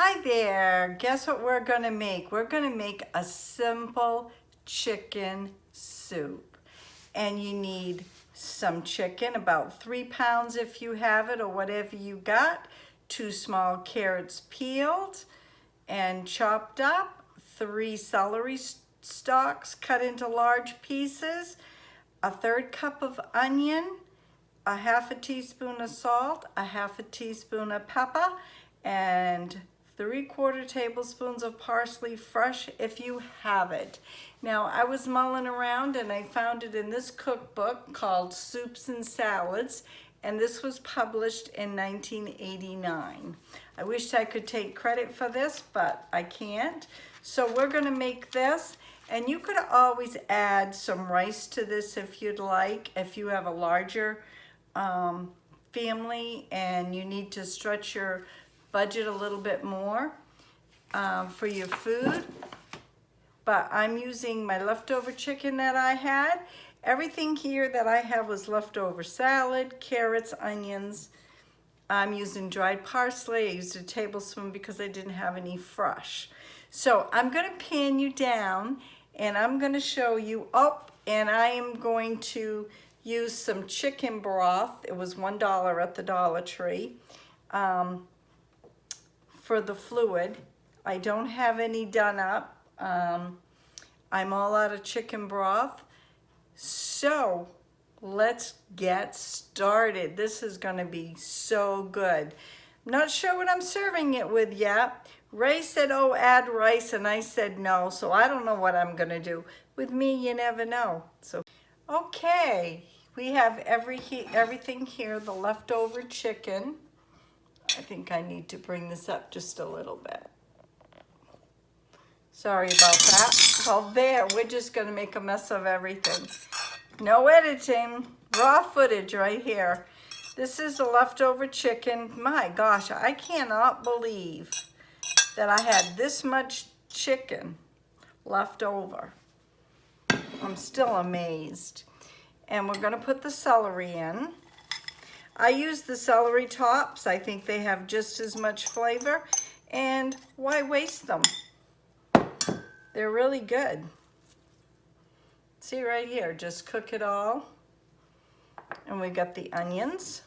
Hi there, guess what we're gonna make? We're gonna make a simple chicken soup. And you need some chicken, about 3 pounds if you have it or whatever you got, 2 small carrots peeled and chopped up, 3 celery stalks cut into large pieces, a 1/3 cup of onion, a 1/2 teaspoon of salt, a 1/2 teaspoon of pepper, and 3/4 tablespoons of parsley, fresh if you have it. Now, I was mulling around and I found it in this cookbook called Soups and Salads, and this was published in 1989. I wish I could take credit for this, but I can't. So we're gonna make this, and you could always add some rice to this if you'd like, if you have a larger family and you need to stretch your budget a little bit more for your food. But I'm using my leftover chicken that I had. Everything here that I have was leftover salad, carrots, onions. I'm using dried parsley. I used a tablespoon because I didn't have any fresh. So I'm gonna pan you down and I'm gonna show you, and I am going to use some chicken broth. It was $1 at the Dollar Tree. For the fluid. I don't have any done up. I'm all out of chicken broth. So let's get started. This is gonna be so good. I'm not sure what I'm serving it with yet. Ray said, oh, add rice, and I said no, so I don't know what I'm gonna do. With me, you never know. So, okay, we have everything here, the leftover chicken. I think I need to bring this up just a little bit. Sorry about that. Well, there, we're just gonna make a mess of everything. No editing, raw footage right here. This is the leftover chicken. My gosh, I cannot believe that I had this much chicken left over. I'm still amazed. And we're gonna put the celery in. I use the celery tops. I think they have just as much flavor, and why waste them? They're really good. See right here, just cook it all. And we got the onions.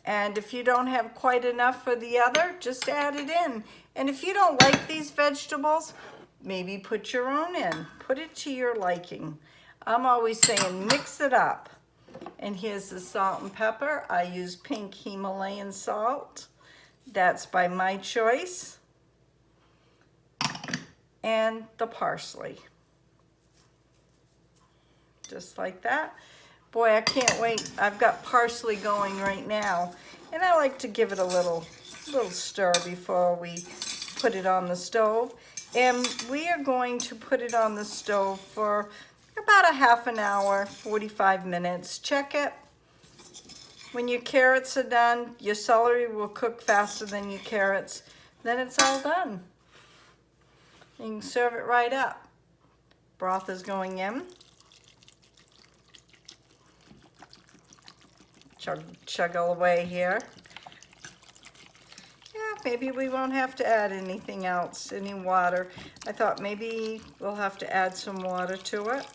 And if you don't have quite enough for the other, just add it in. And if you don't like these vegetables, maybe put your own in. Put it to your liking. I'm always saying mix it up. And here's the salt and pepper. I use pink Himalayan salt. That's by my choice. And the parsley. Just like that. Boy, I can't wait. I've got parsley going right now. And I like to give it a little stir before we put it on the stove. And we are going to put it on the stove for about a half an hour, 45 minutes. Check it. When your carrots are done, your celery will cook faster than your carrots. Then it's all done. You can serve it right up. Broth is going in. Chuggle away here. Yeah, maybe we won't have to add anything else, any water. I thought maybe we'll have to add some water to it.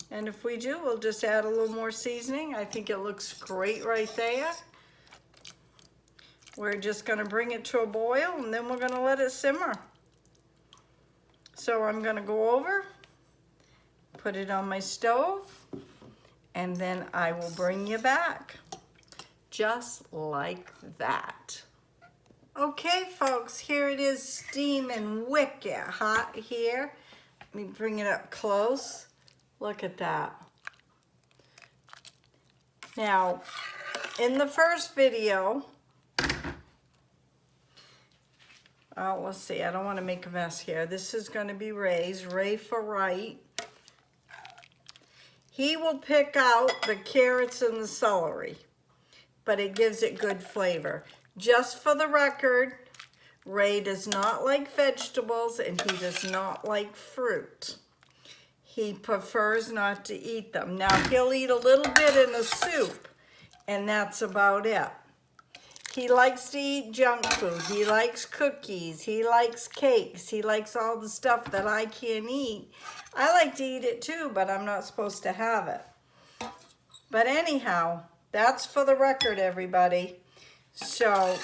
And if we do, we'll just add a little more seasoning. I think it looks great right there. We're just gonna bring it to a boil and then we're gonna let it simmer. So I'm gonna go over, put it on my stove, and then I will bring you back. Just like that. Okay, folks, here it is steaming wicked hot here. Let me bring it up close. Look at that. Now, in the first video, let's see, I don't want to make a mess here. This is going to be Ray for right. He will pick out the carrots and the celery, but it gives it good flavor. Just for the record, Ray does not like vegetables and he does not like fruit. He prefers not to eat them. Now, he'll eat a little bit in the soup, and that's about it. He likes to eat junk food. He likes cookies. He likes cakes. He likes all the stuff that I can't eat. I like to eat it too, but I'm not supposed to have it. But anyhow, that's for the record, everybody. So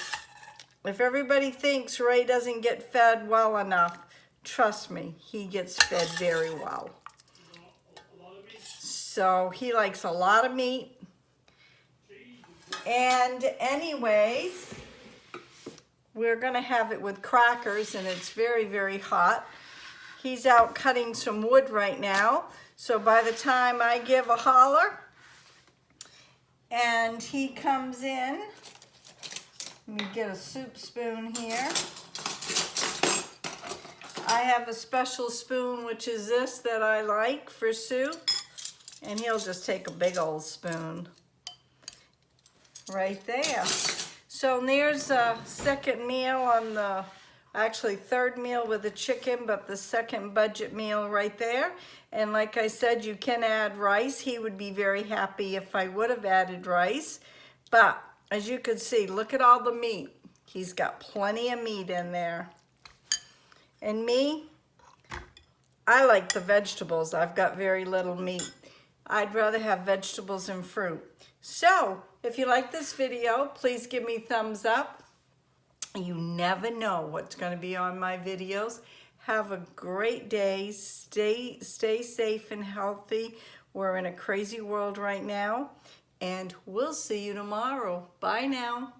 if everybody thinks Ray doesn't get fed well enough, trust me, he gets fed very well. So he likes a lot of meat. And anyways, we're gonna have it with crackers, and it's very, very hot. He's out cutting some wood right now. So by the time I give a holler and he comes in, let me get a soup spoon here. I have a special spoon, which is this, that I like for soup. And he'll just take a big old spoon. Right there. So there's a second meal on the, actually third meal with the chicken, but the second budget meal right there. And like I said, you can add rice. He would be very happy if I would have added rice. But as you can see, look at all the meat. He's got plenty of meat in there. And me, I like the vegetables. I've got very little meat. I'd rather have vegetables and fruit. So, if you like this video, please give me a thumbs up. You never know what's going to be on my videos. Have a great day. Stay safe and healthy. We're in a crazy world right now. And we'll see you tomorrow. Bye now.